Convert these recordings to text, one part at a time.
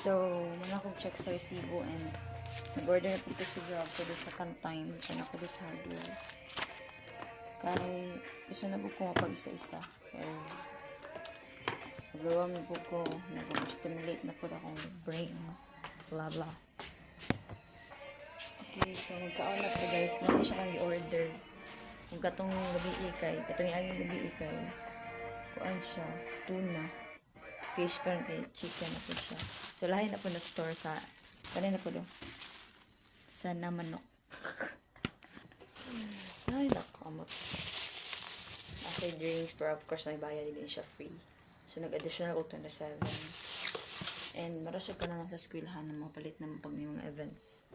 So, muna akong check sa resibo and nag-order na po ito sa Grab for the second time sa ako sa hardware. Kaya gusto na po ko mapag-isa-isa because overwhelmed po ko, nag-stimulate na po akong brain, blah blah. Okay, so magkaon na po guys, muna siya kang i-order. Kung katong gabi ikay, katong iaging gabi ikay, kuan siya, tuna, fish karon kay chicken na po siya. So lahi na po na store sa kanina po do. Sa namanok. Ay, nakamot. After drinks, pero of course, nagbayad din siya free. So, nag-additional ko 27. And, marasya ka na lang sa skwilhan ng mga palit ng pag may mga events.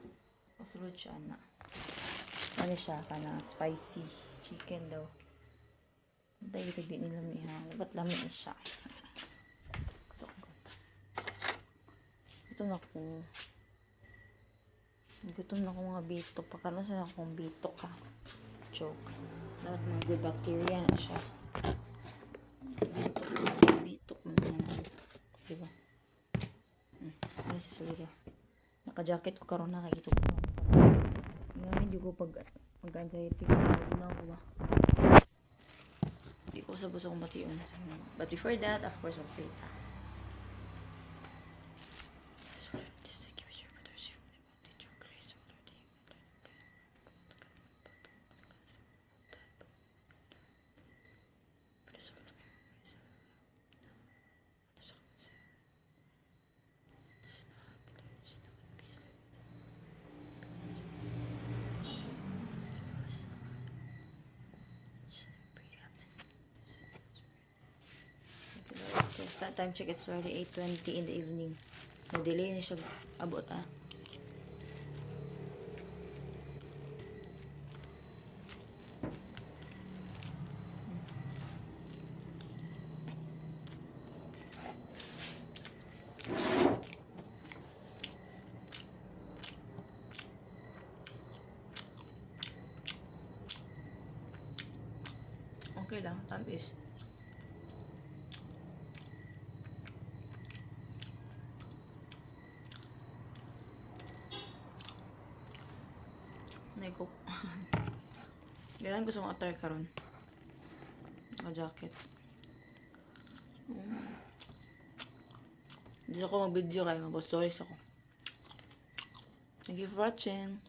Kasulod siya, na. Ano siya, kanang spicy chicken daw. Dahil ito din nila niya. Ba't lamin na siya? Gutom na ko. Gutom na ko mga bitok. Pakaroon sa akong bitok ka. Joke. Dapat mga good bacteria na siya. Bitok man yan. Diba? Ano si Solida? Naka-jacket ko karoon na kay ito. Ngayon ko pag-anxiety ko. Ano ko ba? Hindi ko sabos akong batiyon. But before that, of course, mag-pray ta. So, that time check, it's already 8:20 in the evening. Nag-delay na siya abot, Okay lang, tamis. Naikok. Ganyan gusto mong attire karon. Naka-jacket. Hindi ako mag-video kayo. Mag-stories ako. Thank you for watching.